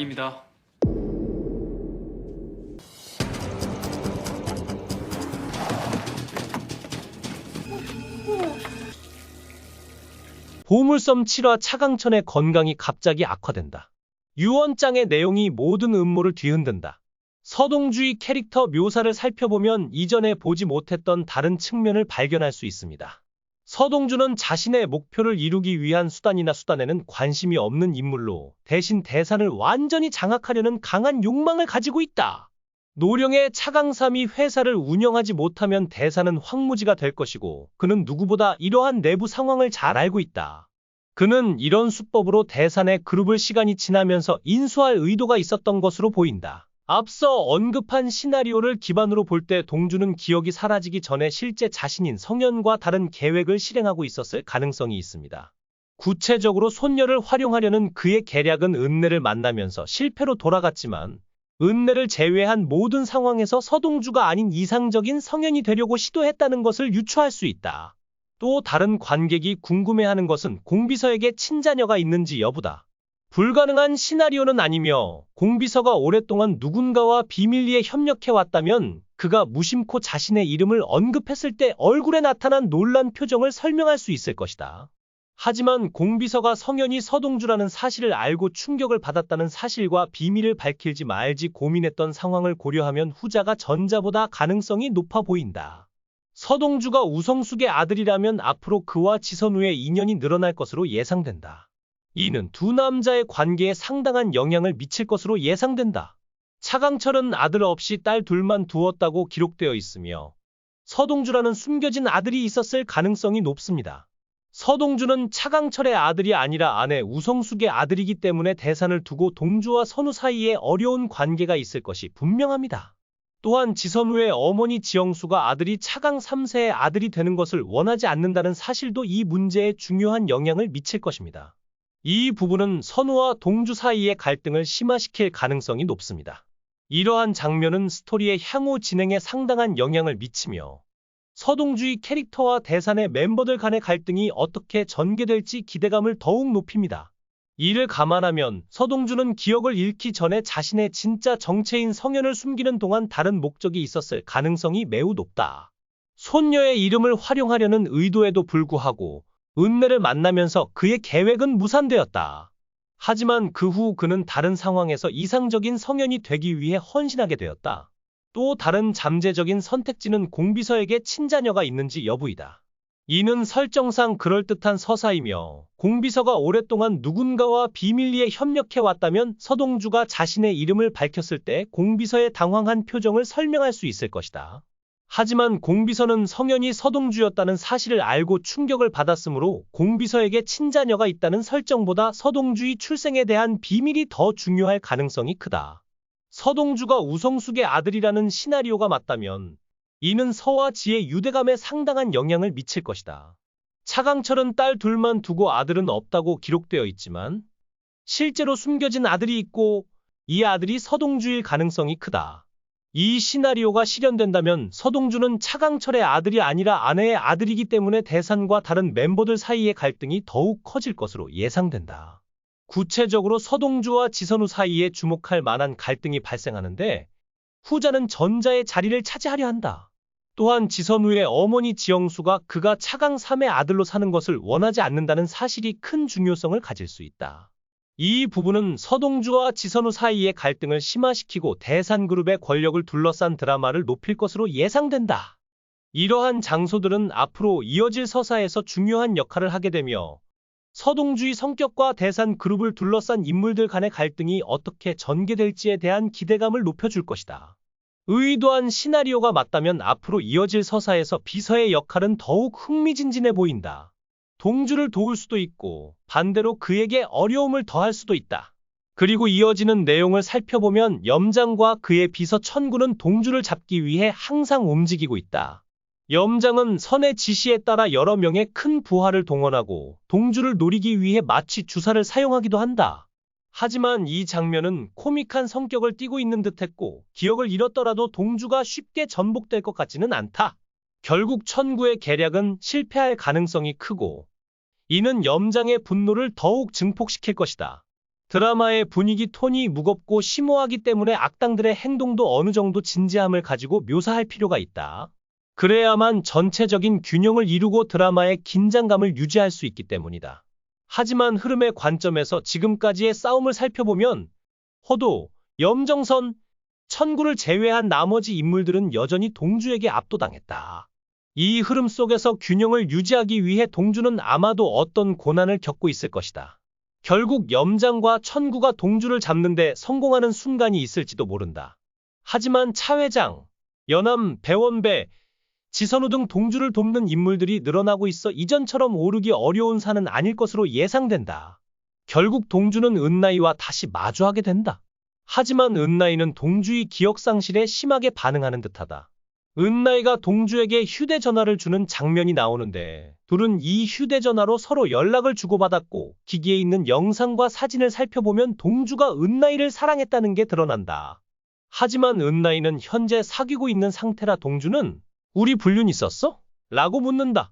입니다. 보물섬 7화 차강천의 건강이 갑자기 악화된다. 유언장의 내용이 모든 음모를 뒤흔든다. 서동주의 캐릭터 묘사를 살펴보면 이전에 보지 못했던 다른 측면을 발견할 수 있습니다. 서동주는 자신의 목표를 이루기 위한 수단에는 관심이 없는 인물로 대신 대산을 완전히 장악하려는 강한 욕망을 가지고 있다. 노령의 차강삼이 회사를 운영하지 못하면 대사는 황무지가 될 것이고 그는 누구보다 이러한 내부 상황을 잘 알고 있다. 그는 이런 수법으로 대산의 그룹을 시간이 지나면서 인수할 의도가 있었던 것으로 보인다. 앞서 언급한 시나리오를 기반으로 볼 때 동주는 기억이 사라지기 전에 실제 자신인 성현과 다른 계획을 실행하고 있었을 가능성이 있습니다. 구체적으로 손녀를 활용하려는 그의 계략은 은내를 만나면서 실패로 돌아갔지만 은내를 제외한 모든 상황에서 서동주가 아닌 이상적인 성현이 되려고 시도했다는 것을 유추할 수 있다. 또 다른 관객이 궁금해하는 것은 공비서에게 친자녀가 있는지 여부다. 불가능한 시나리오는 아니며 공비서가 오랫동안 누군가와 비밀리에 협력해왔다면 그가 무심코 자신의 이름을 언급했을 때 얼굴에 나타난 놀란 표정을 설명할 수 있을 것이다. 하지만 공비서가 성현이 서동주라는 사실을 알고 충격을 받았다는 사실과 비밀을 밝힐지 말지 고민했던 상황을 고려하면 후자가 전자보다 가능성이 높아 보인다. 서동주가 우성숙의 아들이라면 앞으로 그와 지선우의 인연이 늘어날 것으로 예상된다. 이는 두 남자의 관계에 상당한 영향을 미칠 것으로 예상된다. 차강철은 아들 없이 딸 둘만 두었다고 기록되어 있으며 서동주라는 숨겨진 아들이 있었을 가능성이 높습니다. 서동주는 차강철의 아들이 아니라 아내 우성숙의 아들이기 때문에 대산을 두고 동주와 선우 사이에 어려운 관계가 있을 것이 분명합니다. 또한 지선우의 어머니 지영수가 아들이 차강 3세의 아들이 되는 것을 원하지 않는다는 사실도 이 문제에 중요한 영향을 미칠 것입니다. 이 부분은 선우와 동주 사이의 갈등을 심화시킬 가능성이 높습니다. 이러한 장면은 스토리의 향후 진행에 상당한 영향을 미치며 서동주의 캐릭터와 대산의 멤버들 간의 갈등이 어떻게 전개될지 기대감을 더욱 높입니다. 이를 감안하면 서동주는 기억을 잃기 전에 자신의 진짜 정체인 성현을 숨기는 동안 다른 목적이 있었을 가능성이 매우 높다. 손녀의 이름을 활용하려는 의도에도 불구하고 은내를 만나면서 그의 계획은 무산되었다. 하지만 그 후 그는 다른 상황에서 이상적인 성현이 되기 위해 헌신하게 되었다. 또 다른 잠재적인 선택지는 공비서에게 친자녀가 있는지 여부이다. 이는 설정상 그럴듯한 서사이며 공비서가 오랫동안 누군가와 비밀리에 협력해왔다면 서동주가 자신의 이름을 밝혔을 때 공비서의 당황한 표정을 설명할 수 있을 것이다. 하지만 공비서는 성현이 서동주였다는 사실을 알고 충격을 받았으므로 공비서에게 친자녀가 있다는 설정보다 서동주의 출생에 대한 비밀이 더 중요할 가능성이 크다. 서동주가 우성숙의 아들이라는 시나리오가 맞다면 이는 서와 지의 유대감에 상당한 영향을 미칠 것이다. 차강철은 딸 둘만 두고 아들은 없다고 기록되어 있지만 실제로 숨겨진 아들이 있고 이 아들이 서동주일 가능성이 크다. 이 시나리오가 실현된다면 서동주는 차강철의 아들이 아니라 아내의 아들이기 때문에 대산과 다른 멤버들 사이의 갈등이 더욱 커질 것으로 예상된다. 구체적으로 서동주와 지선우 사이에 주목할 만한 갈등이 발생하는데 후자는 전자의 자리를 차지하려 한다. 또한 지선우의 어머니 지영수가 그가 차강 3의 아들로 사는 것을 원하지 않는다는 사실이 큰 중요성을 가질 수 있다. 이 부분은 서동주와 지선우 사이의 갈등을 심화시키고 대산그룹의 권력을 둘러싼 드라마를 높일 것으로 예상된다. 이러한 장소들은 앞으로 이어질 서사에서 중요한 역할을 하게 되며 서동주의 성격과 대산그룹을 둘러싼 인물들 간의 갈등이 어떻게 전개될지에 대한 기대감을 높여줄 것이다. 의도한 시나리오가 맞다면 앞으로 이어질 서사에서 비서의 역할은 더욱 흥미진진해 보인다. 동주를 도울 수도 있고 반대로 그에게 어려움을 더할 수도 있다. 그리고 이어지는 내용을 살펴보면 염장과 그의 비서 천구는 동주를 잡기 위해 항상 움직이고 있다. 염장은 선의 지시에 따라 여러 명의 큰 부하를 동원하고 동주를 노리기 위해 마치 주사를 사용하기도 한다. 하지만 이 장면은 코믹한 성격을 띠고 있는 듯했고 기억을 잃었더라도 동주가 쉽게 전복될 것 같지는 않다. 결국 천구의 계략은 실패할 가능성이 크고 이는 염장의 분노를 더욱 증폭시킬 것이다. 드라마의 분위기 톤이 무겁고 심오하기 때문에 악당들의 행동도 어느 정도 진지함을 가지고 묘사할 필요가 있다. 그래야만 전체적인 균형을 이루고 드라마의 긴장감을 유지할 수 있기 때문이다. 하지만 흐름의 관점에서 지금까지의 싸움을 살펴보면 호도, 염정선, 천구를 제외한 나머지 인물들은 여전히 동주에게 압도당했다. 이 흐름 속에서 균형을 유지하기 위해 동주는 아마도 어떤 고난을 겪고 있을 것이다. 결국 염장과 천구가 동주를 잡는데 성공하는 순간이 있을지도 모른다. 하지만 차 회장, 연암, 배원배, 지선우 등 동주를 돕는 인물들이 늘어나고 있어 이전처럼 오르기 어려운 산은 아닐 것으로 예상된다. 결국 동주는 은나이와 다시 마주하게 된다. 하지만 은나이는 동주의 기억상실에 심하게 반응하는 듯하다. 은나이가 동주에게 휴대전화를 주는 장면이 나오는데 둘은 이 휴대전화로 서로 연락을 주고받았고 기기에 있는 영상과 사진을 살펴보면 동주가 은나이를 사랑했다는 게 드러난다. 하지만 은나이는 현재 사귀고 있는 상태라 동주는 우리 불륜 있었어? 라고 묻는다.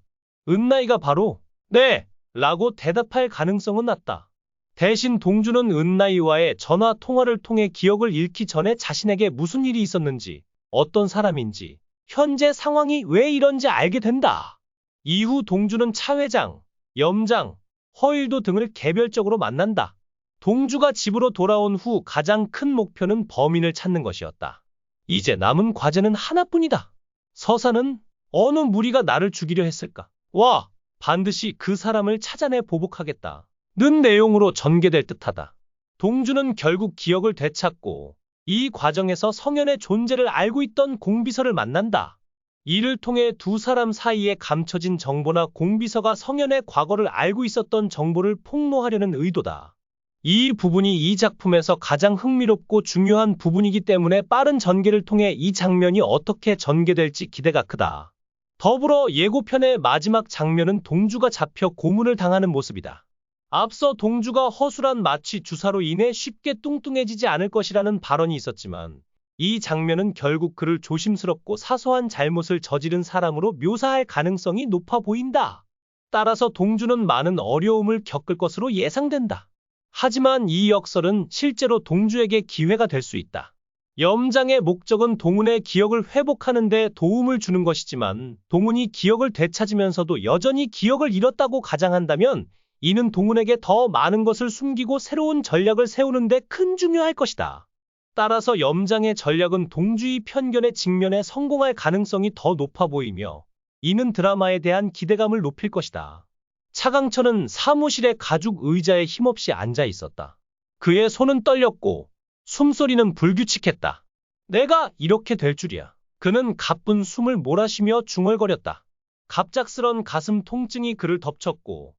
은나이가 바로 네! 라고 대답할 가능성은 낮다. 대신 동주는 은나이와의 전화 통화를 통해 기억을 잃기 전에 자신에게 무슨 일이 있었는지, 어떤 사람인지, 현재 상황이 왜 이런지 알게 된다. 이후 동주는 차 회장, 염장, 허일도 등을 개별적으로 만난다. 동주가 집으로 돌아온 후 가장 큰 목표는 범인을 찾는 것이었다. 이제 남은 과제는 하나뿐이다. 서사는 어느 무리가 나를 죽이려 했을까? 와, 반드시 그 사람을 찾아내 보복하겠다. 는 내용으로 전개될 듯하다. 동주는 결국 기억을 되찾고 이 과정에서 성현의 존재를 알고 있던 공비서를 만난다. 이를 통해 두 사람 사이에 감춰진 정보나 공비서가 성현의 과거를 알고 있었던 정보를 폭로하려는 의도다. 이 부분이 이 작품에서 가장 흥미롭고 중요한 부분이기 때문에 빠른 전개를 통해 이 장면이 어떻게 전개될지 기대가 크다. 더불어 예고편의 마지막 장면은 동주가 잡혀 고문을 당하는 모습이다. 앞서 동주가 허술한 마취 주사로 인해 쉽게 뚱뚱해지지 않을 것이라는 발언이 있었지만 이 장면은 결국 그를 조심스럽고 사소한 잘못을 저지른 사람으로 묘사할 가능성이 높아 보인다. 따라서 동주는 많은 어려움을 겪을 것으로 예상된다. 하지만 이 역설은 실제로 동주에게 기회가 될 수 있다. 염장의 목적은 동훈의 기억을 회복하는 데 도움을 주는 것이지만 동훈이 기억을 되찾으면서도 여전히 기억을 잃었다고 가정한다면 이는 동훈에게 더 많은 것을 숨기고 새로운 전략을 세우는 데 큰 중요할 것이다. 따라서 염장의 전략은 동주의 편견에 직면해 성공할 가능성이 더 높아 보이며 이는 드라마에 대한 기대감을 높일 것이다. 차강천은 사무실의 가죽 의자에 힘없이 앉아 있었다. 그의 손은 떨렸고 숨소리는 불규칙했다. 내가 이렇게 될 줄이야. 그는 가쁜 숨을 몰아쉬며 중얼거렸다. 갑작스런 가슴 통증이 그를 덮쳤고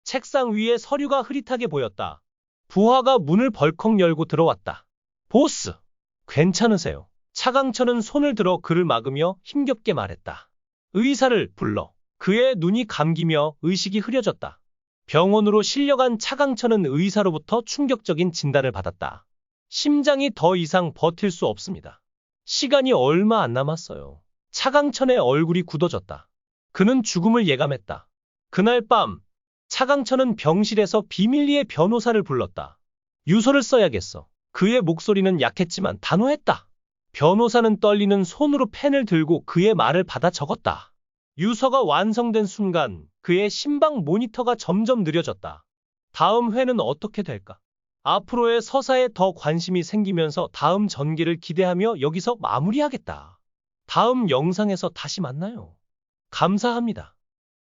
책상 위에 서류가 흐릿하게 보였다. 부하가 문을 벌컥 열고 들어왔다. 보스, 괜찮으세요? 차강천은 손을 들어 그를 막으며 힘겹게 말했다. 의사를 불러. 그의 눈이 감기며 의식이 흐려졌다. 병원으로 실려간 차강천은 의사로부터 충격적인 진단을 받았다. 심장이 더 이상 버틸 수 없습니다. 시간이 얼마 안 남았어요. 차강천의 얼굴이 굳어졌다. 그는 죽음을 예감했다. 그날 밤 차강천은 병실에서 비밀리에 변호사를 불렀다. 유서를 써야겠어. 그의 목소리는 약했지만 단호했다. 변호사는 떨리는 손으로 펜을 들고 그의 말을 받아 적었다. 유서가 완성된 순간 그의 심박 모니터가 점점 느려졌다. 다음 회는 어떻게 될까? 앞으로의 서사에 더 관심이 생기면서 다음 전개를 기대하며 여기서 마무리하겠다. 다음 영상에서 다시 만나요. 감사합니다.